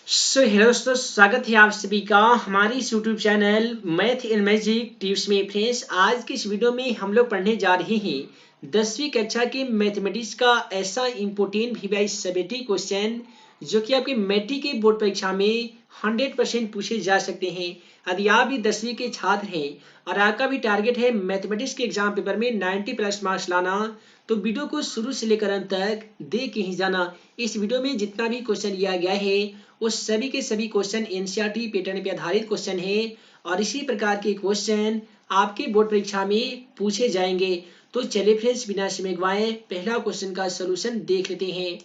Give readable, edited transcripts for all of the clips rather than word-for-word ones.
Hello दोस्तों, स्वागत है आप सभी का हमारी इस YouTube channel math in magic tips में। फ्रेंड्स, आज की इस वीडियो में हम लोग पढ़ने जा रहे हैं 10वीं कक्षा के मैथमेटिक्स का ऐसा इम्पोर्टेंट वीवाइस सबेटी क्वेश्चन जो कि आपके मैट्रिक के बोर्ड परीक्षा में 100% पूछे जा सकते हैं। यदि आप भी 10वीं के छात्र हैं और आपका भी टारगेट है मैथमेटिक्स के एग्जाम पेपर में 90+ मार्क्स लाना, तो वीडियो को शुरू से लेकर अंत तक देख के ही जाना। इस वीडियो में जितना भी क्वेश्चन लिया गया है वो सभी के सभी क्वेश्चन एनसीईआरटी पैटर्न पे आधारित क्वेश्चन है और इसी प्रकार के क्वेश्चन आपके बोर्ड परीक्षा में पूछे जाएंगे। तो चलिए फ्रेंड्स, बिना समय गवाए पहला क्वेश्चन का सलूशन देख लेते हैं।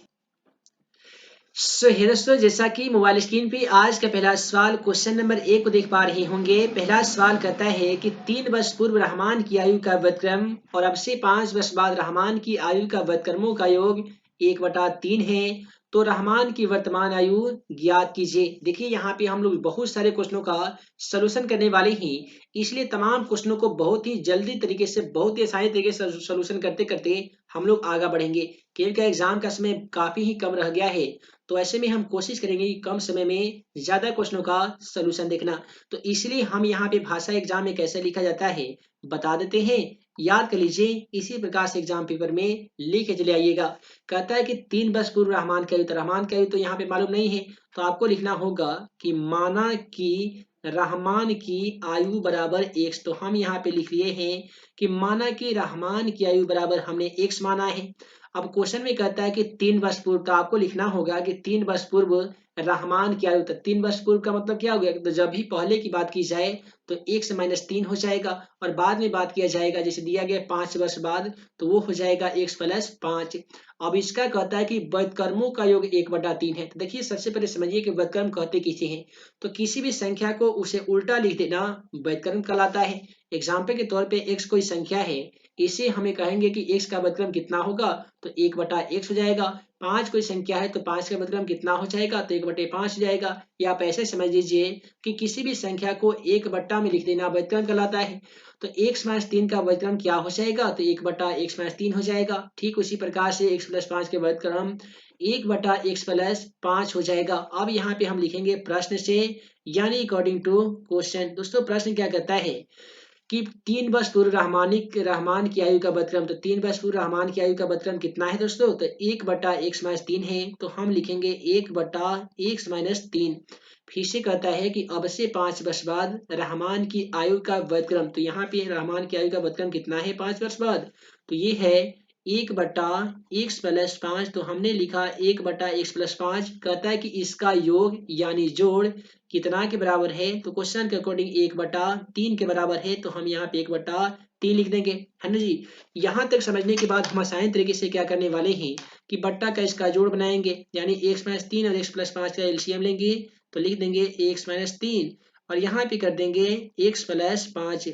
दोस्तों, जैसा कि मोबाइल स्क्रीन पे आज का पहला सवाल क्वेश्चन नंबर 1 को देख पा रहे होंगे। पहला सवाल कहता है कि 3 वर्ष पूर्व रहमान की आयु का व्यतक्रम और अब से 5 वर्ष बाद रहमान की आयु का व्यतक्रमों का योग 1/3 है, तो रहमान की वर्तमान आयु ज्ञात कीजिए। देखिए, यहाँ पे हम लोग बहुत सारे क्वेश्चनों का सलूशन करने वाले हैं, इसलिए तमाम क्वेश्चनों को बहुत ही जल्दी तरीके से, बहुत ही आसानी तरीके से सलूशन करते करते हम लोग आगे बढ़ेंगे, क्योंकि एग्जाम का समय काफी ही कम रह गया है। तो ऐसे में हम कोशिश करेंगे कि कम समय में ज्यादा क्वेश्चनों का सलूशन देखना। तो इसलिए हम यहाँ पे भाषा एग्जाम में कैसे लिखा जाता है बता देते हैं, याद कर लीजिए। इसी प्रकार से एग्जाम पेपर में लिख के चले आइएगा। कहता है कि 3 वर्ष पूर्व रहमान की आयु, तो रहमान की आयु तो यहाँ पे मालूम नहीं है, तो आपको लिखना होगा कि माना कि रहमान की आयु बराबर x। तो हम यहाँ पे लिख लिए हैं कि माना कि रहमान की आयु बराबर हमने x माना है। अब क्वेश्चन में कहता है कि 3 वर्ष पूर्व, तो आपको लिखना होगा कि 3 वर्ष पूर्व रहमान की आयु। तो 3 वर्ष पूर्व का मतलब क्या हो गया? तो जब भी पहले की बात की जाए तो 1 - 3 हो जाएगा, और बाद में बात किया जाएगा जैसे दिया गया 5 वर्ष बाद, तो वो हो जाएगा x + 5। अब इसका कहता है कि व्युत्क्रमों का योग 1/3 है। तो देखिए, सबसे पहले समझिए कि व्युत्क्रम कहते किसे हैं। तो किसी भी संख्या को उसे उल्टा लिख देना व्युत्क्रम कहलाता है। एग्जाम्पल के तौर पे x कोई संख्या है, इसे हमें कहेंगे कि x का व्युत्क्रम कितना होगा, तो 1/x हो जाएगा। 5 कोई संख्या है तो 5 का व्युत्क्रम कितना हो जाएगा, तो 1/5 हो जाएगा। या आप ऐसे समझ लीजिए कि किसी भी संख्या को 1 बट्टा में लिख देना व्युत्क्रम कहलाता है। तो x - 3 का व्युत्क्रम क्या हो जाएगा, तो 1/x - 3 हो जाएगा। ठीक उसी प्रकार से x + 5 के व्युत्क्रम 1/x + 5 हो जाएगा। अब यहाँ पे हम लिखेंगे प्रश्न से, यानी अकॉर्डिंग टू क्वेश्चन। दोस्तों, प्रश्न क्या कहता है कि 3 वर्ष पूर्व रहमान की आयु का व्युत्क्रम। तो 3 वर्ष पूर्व रहमान की आयु का व्युत्क्रम कितना है दोस्तों, तो 1/x - 3 है। तो हम लिखेंगे 1/x - 3। फिर से कहता है कि अब से 5 वर्ष बाद रहमान की आयु का व्युत्क्रम। तो यहाँ पे रहमान की आयु का व्युत्क्रम कितना है 5 वर्ष बाद, तो ये है 1/x + 5। तो हमने लिखा 1/x + 5। कहता है कि इसका योग यानी जोड़ कितना के बराबर है, तो क्वेश्चन के अकॉर्डिंग 1/3 के बराबर है। तो हम यहाँ पे 1/3 लिख देंगे, है ना जी। यहाँ तक समझने के बाद हम आसान तरीके से क्या करने वाले हैं कि बट्टा का इसका जोड़ बनाएंगे, यानी x - 3 और x + 5 का एलसीएम लेंगे। तो लिख देंगे x - 3 और यहाँ पे कर देंगे x + 5।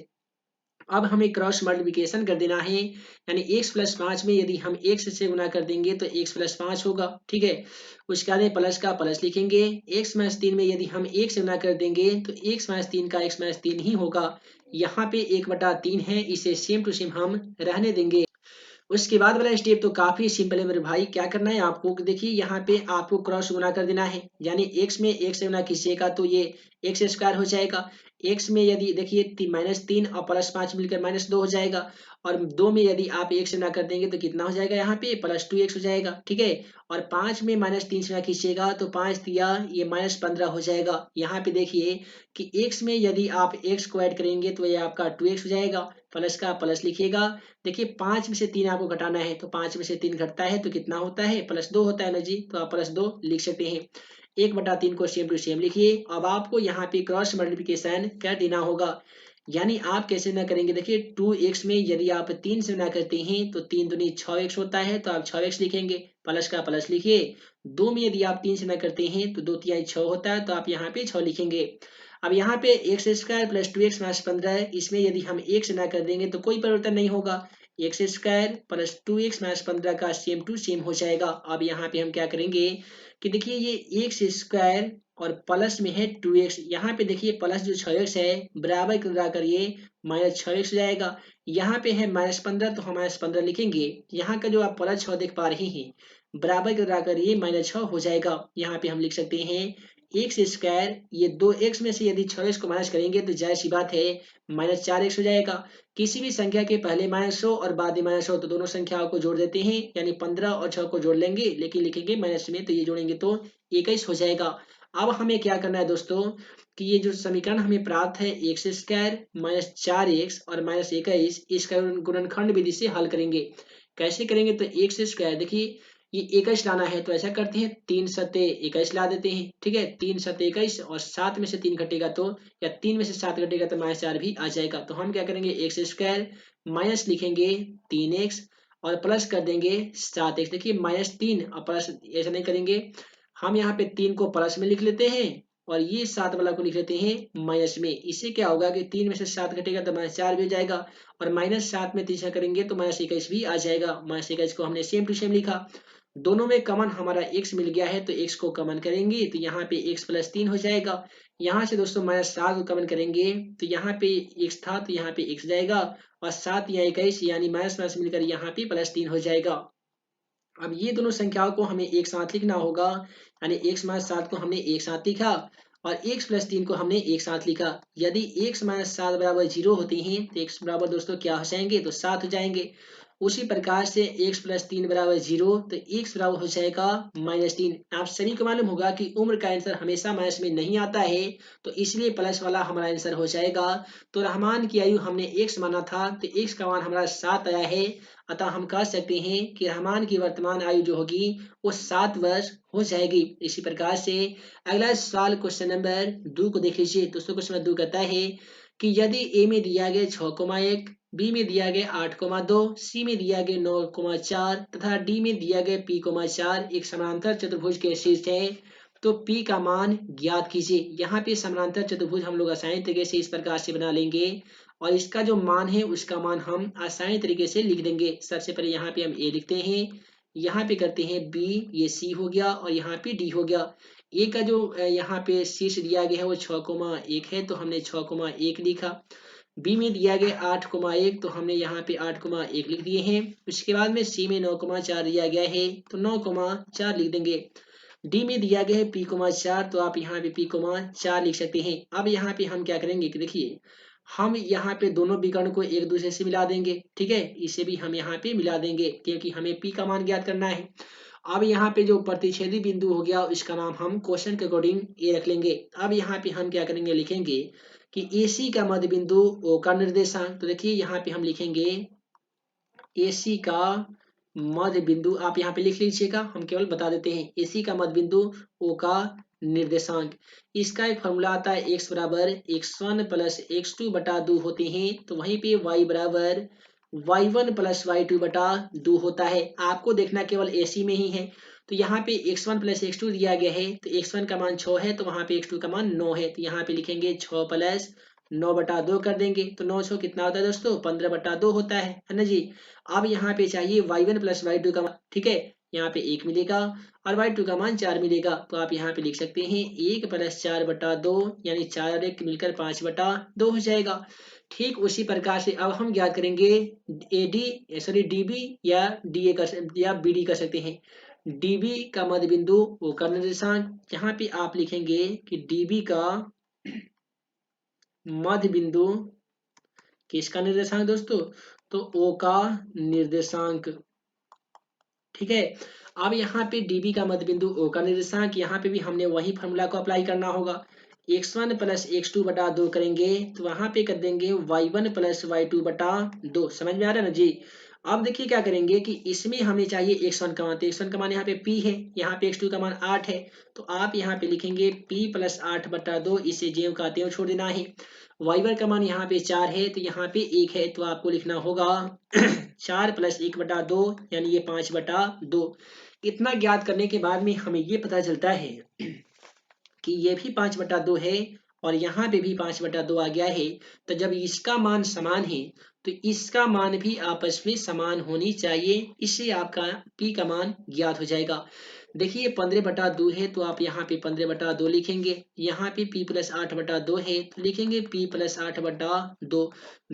अब हमें क्रॉस मल्टीप्लिकेशन कर देना है, यानी x + 5 में यदि हम x से गुना कर देंगे तो x + 5 होगा। ठीक है, उसके बाद प्लस का प्लस लिखेंगे। x - 3 में यदि हम 1 से गुना कर देंगे तो x - 3 का x - 3 ही होगा। यहाँ पे 1/3 है, इसे सेम टू सेम हम रहने देंगे। उसके बाद वाला स्टेप तो काफी सिंपल है मेरे भाई। क्या करना है आपको, देखिए यहाँ पे आपको क्रॉस गुना कर देना है, यानी x में 1 से गुना कीजिएगा तो ये x² हो जाएगा। x में यदि देखिए -3 और +5 मिलकर -2 हो जाएगा, और 2 में यदि आप 1 से गुना कर देंगे तो कितना हो जाएगा, यहाँ पे +2x हो जाएगा। ठीक है, और 5 में -3 से गुना कीजिएगा तो 5 दिया ये -15 हो जाएगा। यहाँ पे देखिए कि x में यदि आप x को ऐड करेंगे तो ये आपका 2x हो जाएगा। प्लस का प्लस लिखिएगा। देखिए 5 में से 3 आपको घटाना है, तो 5 में से 3 घटता है तो कितना होता है, +2 होता है ना जी। तो आप +2 लिख सकते हैं। 1/3 को सेम टू सेम लिखिए। अब आपको यहाँ पे क्रॉस मल्टीप्लिकेशन कर देना होगा, यानी आप कैसे ना करेंगे, देखिए 2x में यदि आप 3 से ना करते हैं तो 3 दूनी 6x होता है, तो आप 6x लिखेंगे। प्लस का प्लस लिखिए। 2 में यदि आप 3 से ना करते हैं तो 2 तिहाई 6 होता है, तो आप यहाँ पे 6 लिखेंगे। अब यहाँ पे x² + 2x - 15, इसमें यदि हम 1 से ना कर देंगे तो कोई परिवर्तन नहीं होगा। x² + 2x - 15 का सेम टू सेम हो जाएगा। अब यहाँ पे हम क्या करेंगे कि देखिए ये x² और प्लस में है 2x, यहाँ पे देखिए प्लस जो 6x है बराबर करा कर ये -6x हो जाएगा। यहाँ पे है -15, तो हम -15 लिखेंगे। यहाँ का जो आप +6 देख पा रहे हैं बराबर करा कर ये -6 हो जाएगा। यहाँ पे हम लिख सकते हैं एक्स स्क्वायर, ये 2x में से यदि 6x को माइनस करेंगे तो जाहिर सी बात है -4x हो जाएगा। किसी भी संख्या के पहले माइनस हो और बाद में माइनस हो तो दोनों संख्याओं को जोड़ देते हैं, यानी 15 और 6 को जोड़ लेंगे, लेकिन लिखेंगे माइनस में, तो ये जोड़ेंगे तो 21 हो जाएगा। अब हमें क्या करना है दोस्तों कि ये जो समीकरण हमें प्राप्त है एक्स स्क्वायर -4x और -21, इसका गुणनखंड विधि से हल करेंगे। कैसे करेंगे, तो एक्स स्क्वायर देखिए ये 21 लाना है तो ऐसा करते हैं 3 सत्ते 21 ला देते हैं, ठीक है। 3 सत्ते 21 और 7 में से 3 घटेगा तो, या 3 में से 7 घटेगा तो -4 भी आ जाएगा। तो हम क्या करेंगे एक्स स्क्वायर माइनस लिखेंगे 3x और प्लस कर देंगे 7x। देखिए -3 और प्लस ऐसा नहीं करेंगे, हम यहाँ पे 3 को प्लस में लिख लेते हैं और ये 7 वाला को लिख लेते हैं माइनस में। इससे क्या होगा कि 3 में से 7 घटेगा तो -4 भी हो जाएगा और -7 में 3 करेंगे तो -21 भी आ जाएगा। -21 को हमने सेम टू सेम लिखा। दोनों में कॉमन हमारा x मिल गया है तो x को कॉमन करेंगे तो यहाँ पे x + 3 हो जाएगा। यहाँ से दोस्तों -7 को कॉमन करेंगे तो यहाँ पे x था तो यहाँ पे x जाएगा और 7 या 21 यानी माइनस माइनस मिलकर यहाँ पे +3 हो जाएगा। अब ये दोनों संख्याओं को हमें एक साथ लिखना होगा, यानी x - 7 को हमने एक साथ लिखा और x + 3 को हमने एक साथ लिखा। यदि x - 7 बराबर 0 होती हैं तो x बराबर दोस्तों क्या हो जाएंगे, तो 7 हो जाएंगे। उसी प्रकार से x + 3 बराबर 0 तो x बराबर हो जाएगा -3। आप सभी को मालूम होगा कि उम्र का आंसर हमेशा माइनस में नहीं आता है, तो इसलिए प्लस वाला हमारा आंसर हो जाएगा। तो रहमान की आयु हमने x माना था तो x का मान हमारा 7 आया है, अतः हम कह सकते हैं कि रहमान की वर्तमान आयु जो होगी वो 7 वर्ष हो जाएगी। इसी प्रकार से अगला सवाल क्वेश्चन नंबर 2 को देख लीजिए। दोस्तों क्वेश्चन नंबर 2 कहता है कि यदि ए में दिया गया 6,1, बी में दिया गया 8,2, सी में दिया गया 9,4 तथा डी में दिया गया p,4 एक समानांतर चतुर्भुज के शीर्ष है तो p का मान ज्ञात कीजिए। यहाँ पे समानांतर चतुर्भुज हम लोग आसानी तरीके से इस प्रकार से बना लेंगे और इसका जो मान है उसका मान हम आसानी तरीके से लिख देंगे। सबसे पहले यहाँ पे हम a लिखते हैं, यहाँ पे करते हैं b, ये c हो गया और यहाँ पे d हो गया। a का जो यहाँ पे शीर्ष दिया गया है वो 6,1 है तो हमने 6,1 लिखा। b में दिया गया 8,1 तो हमने यहाँ पे 8,1 लिख दिए हैं। उसके बाद में c में 9,4 दिया गया है तो 9,4 लिख देंगे। डी में दिया गया है p,4 तो आप यहाँ पे p,4 लिख सकते हैं। अब यहाँ पे हम क्या करेंगे कि देखिए हम यहाँ पे दोनों विकर्ण को एक दूसरे से मिला देंगे, ठीक है। इसे भी हम यहाँ पे मिला देंगे क्योंकि हमें p का मान ज्ञात करना है। अब यहाँ पे जो प्रतिच्छेदी बिंदु हो गया इसका नाम हम क्वेश्चन के अकॉर्डिंग ए रख लेंगे। अब यहाँ पे हम क्या करेंगे, लिखेंगे कि AC का मध्य बिंदु O का निर्देशांक। तो देखिए यहाँ पे हम लिखेंगे AC का मध्य बिंदु, आप यहाँ पे लिख लीजिएगा, हम केवल बता देते हैं AC का मध्य बिंदु O का निर्देशांक। इसका एक फॉर्मूला आता है x बराबर x1 + x2 बटा 2 होते हैं तो वहीं पे y बराबर y1 + y2 बटा 2 होता है। आपको देखना केवल AC में ही है। तो यहाँ पे x1 + x2 दिया गया है तो x1 का मान 6 है तो वहाँ पे x2 का मान 9 है तो यहाँ पे लिखेंगे 6 + 9 बटा 2 कर देंगे तो 9 6 कितना होता है दोस्तों, 15 बटा 2 होता है ना जी। अब यहाँ पे चाहिए y1 + y2 का मान, ठीक है। यहाँ पे 1 मिलेगा और y2 का मान 4 मिलेगा तो आप यहाँ पे लिख सकते हैं 1 + 4 बटा 2 यानी 4 और 1 मिलकर 5 बटा 2 हो जाएगा। ठीक उसी प्रकार से अब हम ज्ञात करेंगे DB या DA या BD कर सकते हैं। DB का मध्य बिंदु O का निर्देशांक, यहाँ पे आप लिखेंगे कि DB का मध्य बिंदु किसका निर्देशांक दोस्तों, तो O का निर्देशांक, ठीक है। अब यहाँ पे DB का मध्य बिंदु O का निर्देशांक, यहाँ पे भी हमने वही फॉर्मूला को अप्लाई करना होगा। x1 + x2 बटा 2 करेंगे तो वहां पे कर देंगे y1 + y2 बटा 2। समझ में आ रहा है ना जी। अब देखिए क्या करेंगे कि इसमें हमें चाहिए x1 का मान, तो x1 का मान यहाँ पे p है, यहाँ पे x2 का मान 8 है तो आप यहाँ पे लिखेंगे p + 8 बटा 2, इसे ज्यों का त्यों छोड़ देना है। y1 का मान यहाँ पे 4 है तो यहाँ पे 1 है तो आपको लिखना होगा 4 + 1 बटा 2 यानी ये 5 बटा 2। इतना ज्ञात करने के बाद में हमें ये पता चलता है कि ये भी 5 बटा 2 है और यहाँ पे भी 5 बटा 2 आ गया है। तो जब इसका मान समान है तो इसका मान भी आपस में समान होनी चाहिए, इससे आपका p का मान ज्ञात हो जाएगा। देखिए 15/2 है तो आप यहाँ पे 15/2 लिखेंगे। यहाँ पे p प्लस 8/2 है तो लिखेंगे p प्लस 8/2।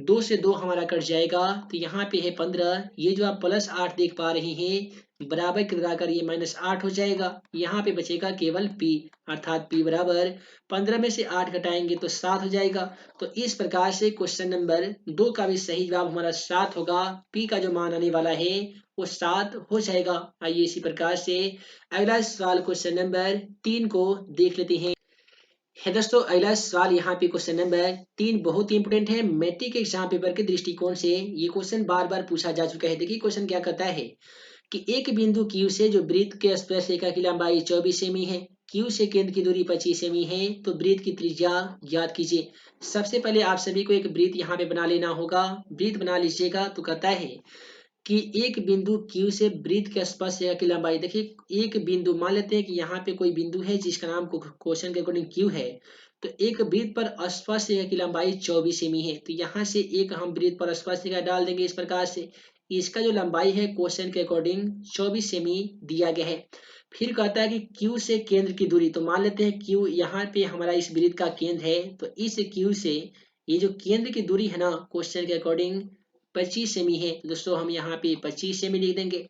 2 से 2 हमारा कट जाएगा तो यहाँ पे है 15। ये जो आप प्लस 8 देख पा रहे हैं बराबर के लगाकर ये -8 हो जाएगा। यहाँ पे बचेगा केवल p, अर्थात p बराबर 15 में से 8 घटाएंगे तो 7 हो जाएगा। तो इस प्रकार से क्वेश्चन नंबर 2 का भी सही जवाब हमारा 7 होगा। p का जो मान आने वाला है वो 7 हो जाएगा। आइए इसी प्रकार से अगला सवाल क्वेश्चन नंबर 3 को देख लेते हैं। है दोस्तों, अगला सवाल यहाँ पे क्वेश्चन नंबर 3 बहुत ही इंपोर्टेंट है। मैट्रिक एग्जाम पेपर के दृष्टिकोण से ये क्वेश्चन बार बार पूछा जा चुका है। देखिए क्वेश्चन क्या कहता है कि एक बिंदु Q से जो वृत्त के स्पर्श रेखा की लंबाई 24 सेमी है, Q से केंद्र की दूरी 25 सेमी है, तो वृत्त की त्रिज्या ज्ञात कीजिए। सबसे पहले आप सभी को एक वृत्त यहाँ पे बना लेना होगा। वृत्त बना लीजिएगा तो कहता है कि एक बिंदु Q से वृत्त के स्पर्श रेखा की लंबाई। देखिए एक बिंदु मान लेते हैं कि यहाँ पे कोई बिंदु है जिसका नाम क्वेश्चन के अकॉर्डिंग Q है। तो एक वृत्त पर स्पर्श रेखा की लंबाई 24 सेमी है। तो यहाँ से एक हम वृत्त पर स्पर्श रेखा डाल देंगे इस प्रकार से। इसका जो लंबाई है क्वेश्चन के अकॉर्डिंग 24 सेमी दिया गया है। फिर कहता है कि Q से केंद्र की दूरी। तो मान लेते हैं Q यहाँ पे हमारा इस वृत्त का केंद्र है। तो इस Q से ये जो केंद्र की दूरी है ना क्वेश्चन के अकॉर्डिंग 25 सेमी है। तो दोस्तों हम यहाँ पे 25 सेमी लिख देंगे।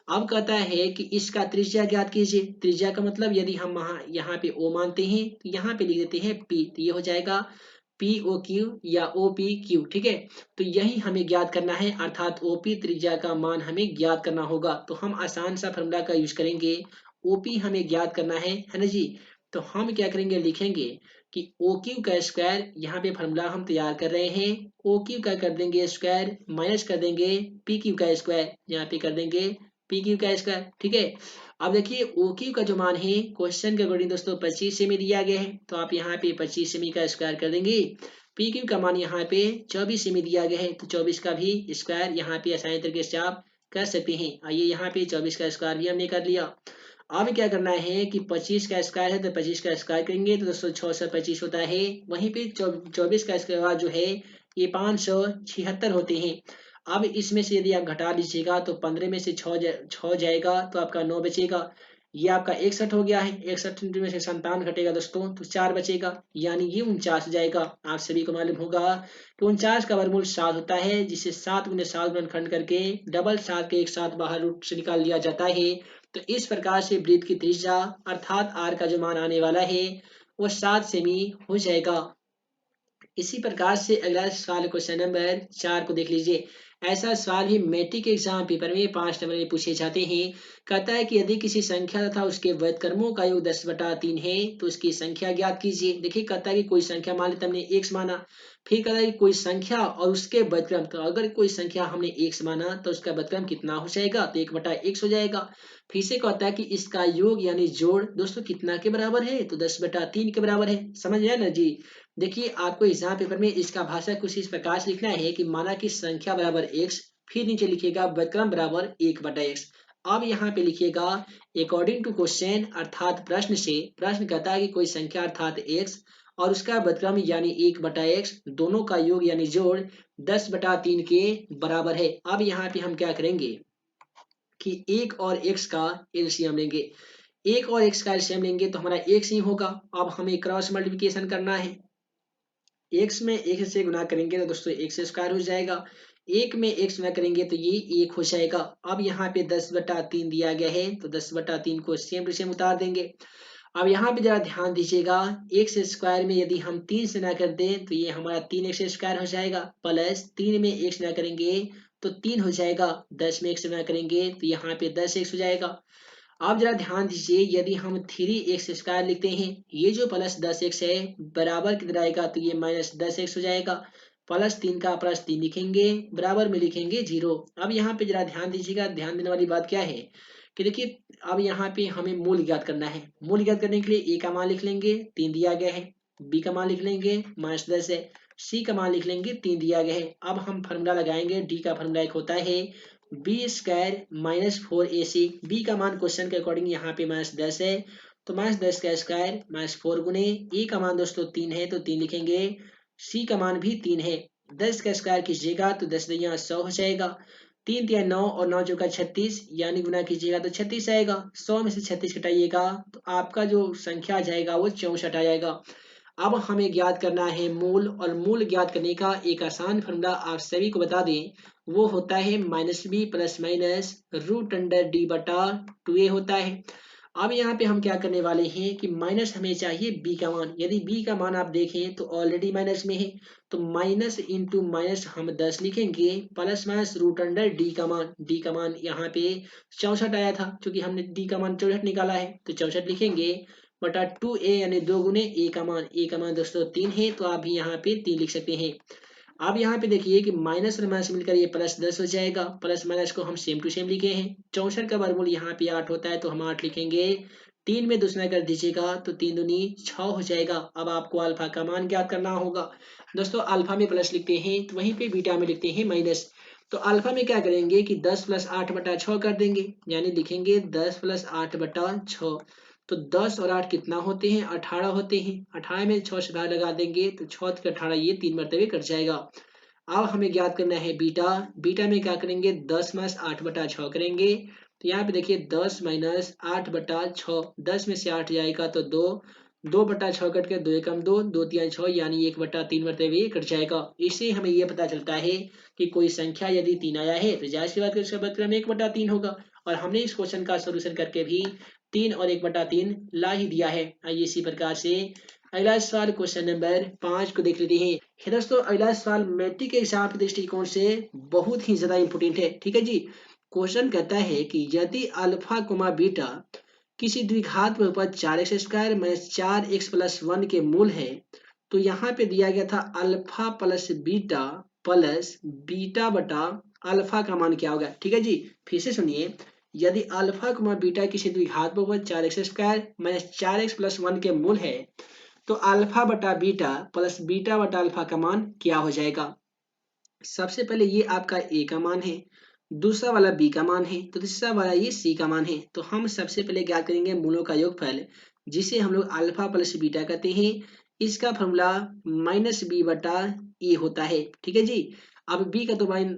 अब कहता है कि इसका त्रिज्या ज्ञात कीजिए। त्रिज्या का मतलब यदि हम यहाँ पे O मानते हैं तो यहाँ पे लिख देते हैं P। तो ये हो जाएगा POQ या OPQ। ठीक है, तो यही हमें ज्ञात करना है, अर्थात OP त्रिज्या का मान हमें ज्ञात करना होगा। तो हम आसान सा फॉर्मूला का यूज करेंगे। OP हमें ज्ञात करना है ना जी। तो हम क्या करेंगे, लिखेंगे कि OQ का स्क्वायर, यहाँ पे फॉर्मूला हम तैयार कर रहे हैं। OQ का कर देंगे स्क्वायर माइनस कर देंगे PQ का स्क्वायर, यहाँ पे कर देंगे PQ का स्क्वायर। ठीक है, अब देखिए OQ का जो मान है क्वेश्चन के अकॉर्डिंग दोस्तों 25 सेमी दिया गया है। तो आप यहाँ पे 25 सेमी का स्क्वायर कर देंगे। PQ का मान यहाँ पे 24 सेमी दिया गया है। तो 24 का भी स्क्वायर यहाँ पे आसानी तरीके से आप कर सकते हैं। आइए यहाँ पे 24 का स्क्वायर भी हमने कर लिया। अब क्या करना है कि 25 का स्क्वायर है तो 25 का स्क्वायर करेंगे तो दोस्तों 6 से 25 होता है। वहीं पे 24 का स्क्वायर जो है ये 576 होते हैं। अब इसमें से यदि आप घटा लीजिएगा तो 15 में से 6 जाएगा तो आपका 9 बचेगा। ये आपका 61 हो गया है। 61 में से 57 घटेगा दोस्तों तो 4 बचेगा, यानी ये 49 जाएगा। आप सभी को मालूम होगा कि 49 का वर्गमूल 7 होता है, जिसे 7 गुने 7 गुणनखंड करके डबल 7 के एक साथ बाहर रूट से निकाल लिया जाता है। तो इस प्रकार से वृत्त की त्रिज्या अर्थात r का जो मान आने वाला है वो 7 सेमी हो जाएगा। इसी प्रकार से अगला सवाल क्वेश्चन नंबर 4 को देख लीजिए। ऐसा सवाल भी मैट्रिक एग्जाम पेपर में 5 नंबर में पूछे जाते हैं। कहता है कि यदि किसी संख्या तथा उसके व्युत्क्रमों का योग 10/3 है तो उसकी संख्या ज्ञात कीजिए। देखिए कहता है कि कोई संख्या मान लेते हमने x माना, फिर कहता है कि कोई संख्या और उसके व्युत्क्रम। तो अगर कोई संख्या हमने x माना तो उसका व्युत्क्रम कितना हो जाएगा, तो 1/x हो जाएगा। फिर से कहता है कि इसका योग यानी जोड़ दोस्तों कितना के बराबर है, तो 10/3 के बराबर है। समझ आया ना जी। देखिए आपको एग्जाम पेपर में इसका भाषा कुछ इस प्रकार से लिखना है कि माना कि संख्या बराबर x, फिर नीचे लिखिएगा व्युत्क्रम बराबर 1/x। अब यहाँ पे लिखिएगा अकॉर्डिंग टू क्वेश्चन, अर्थात प्रश्न से। प्रश्न कहता है कि कोई संख्या अर्थात x और उसका व्युत्क्रम यानी 1/x दोनों का योग यानी जोड़ 10/3 के बराबर है। अब यहाँ पे हम क्या करेंगे कि 1 और x का एलसीएम लेंगे। 1 और x का एलसीएम लेंगे तो हमारा x ही होगा। अब हमें क्रॉस मल्टीप्लिकेशन करना है। x में 1 से गुना करेंगे तो दोस्तों x स्क्वायर हो जाएगा। 1 में x गुना करेंगे तो ये 1 हो जाएगा। अब यहाँ पे 10/3 दिया गया है तो 10/3 को सेम टू सेम उतार देंगे। अब यहाँ पे जरा ध्यान दीजिएगा, x स्क्वायर में यदि हम 3 से ना कर दें तो ये हमारा 3x स्क्वायर हो जाएगा, प्लस 3 में x ना करेंगे तो 3 हो जाएगा। 10 में x ना करेंगे तो यहाँ पे 10x हो जाएगा। आप जरा ध्यान दीजिए, यदि हम 3x स्क्वायर लिखते हैं, ये जो प्लस 10x है बराबर किधर आएगा, तो ये -10x हो जाएगा। प्लस 3 का प्लस 3 लिखेंगे, बराबर में लिखेंगे 0। अब यहाँ पे जरा ध्यान दीजिएगा, ध्यान देने वाली बात क्या है कि देखिए अब यहाँ पे हमें मूल ज्ञात करना है। मूल ज्ञात करने के लिए a का मान लिख लेंगे, 3 दिया गया है। b का मान लिख लेंगे, -10 है। c का मान लिख लेंगे, 3 दिया गया है। अब हम फॉर्मूला लगाएंगे, d का फॉर्मूला एक होता है b² - 4ac। b का मान क्वेश्चन के अकॉर्डिंग यहाँ पे -10 है तो -10 का स्क्वायर -4 गुने a का मान दोस्तों 3 है तो 3 लिखेंगे। c का मान भी 3 है, 10 का स्क्वायर कीजिएगा तो 10 दूनी 100 हो जाएगा। 3 तिया 9 और 9 चौका 36, यानी गुना कीजिएगा तो 36 आएगा। 100 में से 36 घटाइएगा तो आपका जो संख्या आ जाएगा वो 64 आ जाएगा। अब हमें ज्ञात करना है मूल, और मूल ज्ञात करने का एक आसान फॉर्मूला आप सभी को बता दें, वो होता है -b प्लस माइनस √d बटा 2a होता है। अब यहाँ पे हम क्या करने वाले हैं कि माइनस हमें चाहिए b का मान। यदि b का मान आप देखें तो ऑलरेडी माइनस में है, तो माइनस इंटू माइनस हम 10 लिखेंगे, प्लस माइनस √d का मान। d का मान यहाँ पे 64 आया था, क्योंकि हमने d का मान 64 निकाला है, तो 64 लिखेंगे बटा 2a, यानी 2 गुने a का मान। a का मान दोस्तों 3 है, तो आप भी यहाँ पे 3 लिख सकते हैं। अब यहाँ पे देखिए कि माइनस और माइनस मिलकर ये +10 हो जाएगा। प्लस माइनस को हम सेम टू सेम लिखे हैं। 64 का वर्गमूल यहाँ पे 8 होता है, तो हम 8 लिखेंगे। 3 में दूसरा कर दीजिएगा तो 3 दूनी 6 हो जाएगा। अब आपको अल्फा का मान ज्ञात करना होगा। दोस्तों अल्फा में प्लस लिखते हैं तो वहीं पे बीटा में लिखते हैं माइनस। तो अल्फा में क्या करेंगे कि 10 + 8 बटा 6 कर देंगे, यानी लिखेंगे 10 + 8 बटा 6। तो 10 और 8 कितना होते हैं? 18 होते हैं। 18 में 6 से भाग लगा देंगे तो 6 के 18, ये 3 मरतबे कट जाएगा। अब हमें ज्ञात करना है बीटा। बीटा में क्या करेंगे? 10 - 8 बटा 6 करेंगे। तो यहाँ पे देखिए 10 - 8 बटा 6, 10 में से 8 जाएगा तो 2, 2 बटा 6 कट के 2 एकम 2, 2 तिया 6, यानी 1 बटा 3 मरतबे कट जाएगा। इससे हमें ये पता चलता है कि कोई संख्या यदि 3 आया है तो जाहिर सी बात है उसका मतलब 1 बटा 3 होगा। और हमने इस क्वेश्चन का सोल्यूशन करके भी 3 और 1 बटा 3 ला ही दिया है। आइए इसी प्रकार से अगला सवाल क्वेश्चन नंबर 5 को देख लेते हैं। है दोस्तों, अगला सवाल मैट्रिक के एग्जाम के दृष्टिकोण से बहुत ही ज्यादा इंपोर्टेंट है। ठीक है जी। क्वेश्चन कहता है कि यदि अल्फा कोमा बीटा किसी द्विघात बहुपद 4x² - 4x+1 के मूल है, तो यहाँ पे दिया गया था अल्फा प्लस बीटा बटा अल्फा का मान क्या होगा। ठीक है जी, फिर से सुनिए। यदि अल्फा कोमा बीटा किसी द्विघात बहुपद 4x² - 4x+1 के मूल है, तो अल्फा बटा बीटा प्लस बीटा बटा अल्फा का मान क्या हो जाएगा। सबसे पहले ये आपका ए का मान है, दूसरा वाला बी का मान है, तो तीसरा वाला ये सी का मान है। तो हम सबसे पहले क्या करेंगे, मूलों का योगफल, जिसे हम लोग अल्फा प्लस बीटा कहते हैं, इसका फॉर्मूला -b बटा ए होता है। ठीक है जी। अब b का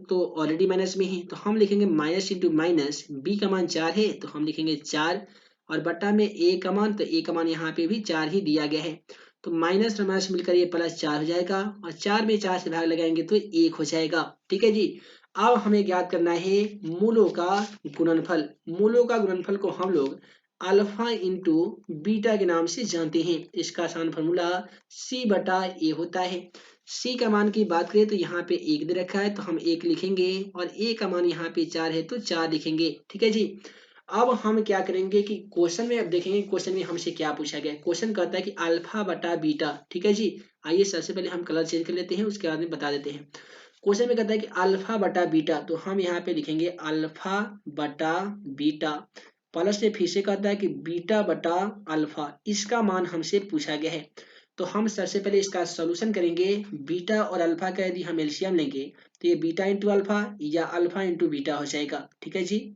तो ऑलरेडी माइनस में है, तो हम लिखेंगे माइनस इंटू माइनस, b का मान 4 है तो हम लिखेंगे 4, और बटा में a का मान, तो a का मान यहाँ पे भी 4 ही दिया गया है। तो माइनस और माइनस मिलकर ये +4 हो जाएगा, और 4 में 4 से भाग लगाएंगे तो 1 हो जाएगा। ठीक है जी। अब हमें ज्ञात करना है मूलों का गुणनफल। मूलों का गुणनफल को हम लोग अल्फा इंटू बीटा के नाम से जानते हैं। इसका आसान फॉर्मूला c बटा ए होता है। c का मान की बात करें तो यहाँ पे 1 दे रखा है तो हम 1 लिखेंगे, और a का मान यहाँ पे 4 है तो 4 लिखेंगे। ठीक है जी। अब हम क्या करेंगे कि क्वेश्चन में अब देखेंगे क्वेश्चन में हमसे क्या पूछा गया है। क्वेश्चन कहता है कि अल्फा बटा बीटा। ठीक है जी। आइए सबसे पहले हम कलर चेंज कर लेते हैं, उसके बाद में बता देते हैं। क्वेश्चन में कहता है कि अल्फा बटा बीटा, तो हम यहाँ पे लिखेंगे अल्फा बटा बीटा, प्लस से फिर से कहता है कि बीटा बटा अल्फा, इसका मान हमसे पूछा गया है। तो हम सबसे पहले इसका सॉल्यूशन करेंगे। बीटा और अल्फा का यदि हम एलसीएम लेंगे तो ये बीटा इंटू अल्फा या अल्फा इंटू बीटा हो जाएगा। ठीक है जी।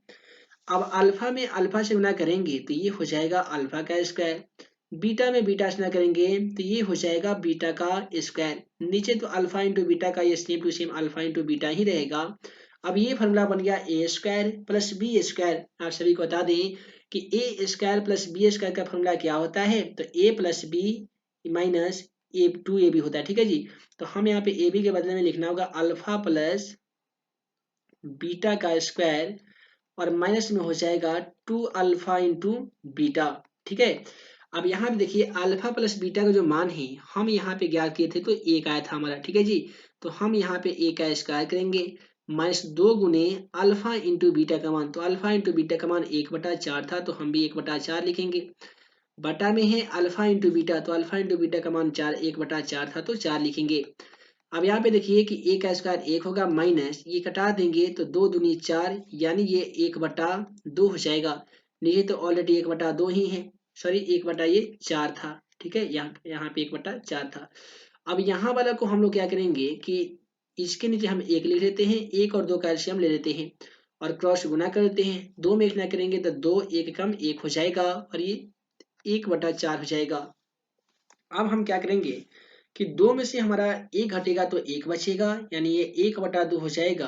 अब अल्फा में अल्फा से गुना करेंगे तो ये हो जाएगा अल्फा का स्क्वायर, बीटा में बीटा से गुना करेंगे तो ये हो जाएगा बीटा का स्क्वायर। नीचे तो अल्फा इंटू बीटा का ये same to same alpha into beta ही रहेगा। अब ये फॉर्मूला बन गया A square plus B square. आप सभी को बता दें कि A square plus B square का फॉर्मूला क्या होता है, तो A plus B minus A 2ab होता है। ठीक है जी। तो हम यहाँ पे ए बी के बदले में लिखना होगा अल्फा प्लस बीटा का स्क्वायर, और माइनस में हो जाएगा 2 अल्फा इंटू बीटा। ठीक है। अब यहाँ पे देखिए अल्फा प्लस बीटा का जो मान है हम यहाँ पे ज्ञात किए थे तो 1 आया था हमारा। ठीक है जी। तो हम यहाँ पे 1 का स्क्वायर करेंगे, -2 गुने अल्फा इंटू बीटा का मान, तो अल्फा इंटू बीटा का मान 1/4 था तो हम भी 1/4 लिखेंगे। बटा में है अल्फा इंटू बीटा, तो अल्फा इंटू बीटा का मान 4, 1/4 था तो 4 लिखेंगे। अब यहाँ पे देखिए कि ए का स्क्वायर 1 होगा, माइनस ये कटा देंगे तो 2 दूनी 4, यानी ये 1/2 हो जाएगा। नीचे तो ऑलरेडी 1/2 ही है, सॉरी 1/4 था। ठीक है, यहाँ यहाँ पे 1/4 था। अब यहाँ वाला को हम लोग क्या करेंगे कि इसके नीचे हम 1 लिख लेते हैं, 1 और 2 कैल्शियम ले लेते हैं और क्रॉस गुना कर देते हैं। 2 में 1 ना करेंगे तो 2 1 कम 1 हो जाएगा, और ये 1/4 हो जाएगा। अब हम क्या करेंगे कि 2 में से हमारा 1 घटेगा तो 1 बचेगा, यानी ये 1/2 हो जाएगा।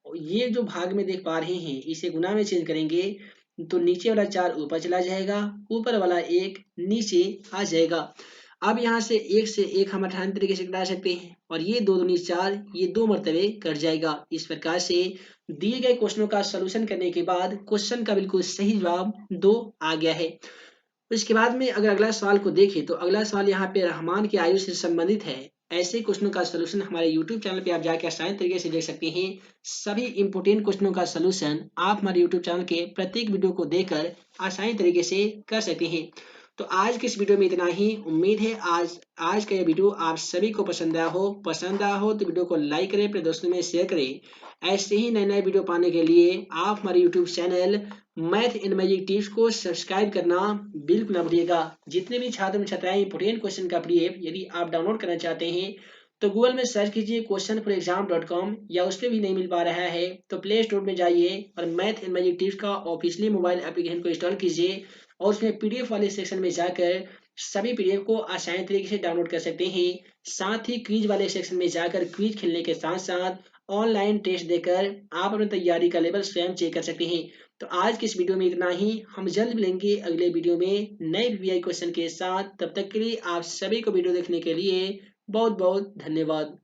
ये जो भाग में देख पा रहे हैं इसे गुना में चेंज करेंगे तो नीचे वाला 4 ऊपर चला जाएगा, ऊपर वाला 1 नीचे आ जाएगा। अब यहाँ से 1 से 1 हम आसान तरीके से घटा सकते हैं और ये 2 दूनी 4, ये 2 मर्तबे कट जाएगा। इस प्रकार से दिए गए क्वेश्चनों का सॉल्यूशन करने के बाद क्वेश्चन का बिल्कुल सही जवाब 2 आ गया है। इसके बाद में अगर अगला सवाल को देखें तो अगला सवाल यहाँ पे रहमान की आयु से संबंधित है। ऐसे क्वेश्चनों का सलूशन हमारे यूट्यूब चैनल पे आप जाके आसान तरीके से देख सकते हैं। सभी इंपोर्टेंट क्वेश्चनों का सलूशन आप हमारे यूट्यूब चैनल के प्रत्येक वीडियो को देखकर आसानी तरीके से कर सकते हैं। तो आज के इस वीडियो में इतना ही। उम्मीद है आज का ये वीडियो आप सभी को पसंद आया हो तो वीडियो को लाइक करें, अपने दोस्तों में शेयर करें। ऐसे ही नए नए वीडियो पाने के लिए आप हमारे YouTube channel math in magic tips को सब्सक्राइब करना बिल्कुल ना भूलिएगा। जितने भी छात्र छात्राएं इंपोर्टेंट क्वेश्चन का पीडीएफ यदि आप डाउनलोड करना चाहते हैं तो गूगल में सर्च कीजिए questionforexam.com, या उस पर भी नहीं मिल पा रहा है तो प्ले स्टोर में जाइए और मैथ इन मैजिक टिप्स का ऑफिशियली मोबाइल एप्लीकेशन को इंस्टॉल कीजिए और उसमें पीडीएफ वाले सेक्शन में जाकर सभी पीडीएफ को आसानी तरीके से डाउनलोड कर सकते हैं। साथ ही क्विज वाले सेक्शन में जाकर क्विज खेलने के साथ साथ ऑनलाइन टेस्ट देकर आप अपनी तैयारी का लेवल स्वयं चेक कर सकते हैं। तो आज की इस वीडियो में इतना ही। हम जल्द मिलेंगे अगले वीडियो में नए वीआई क्वेश्चन के साथ। तब तक के लिए आप सभी को वीडियो देखने के लिए बहुत बहुत धन्यवाद।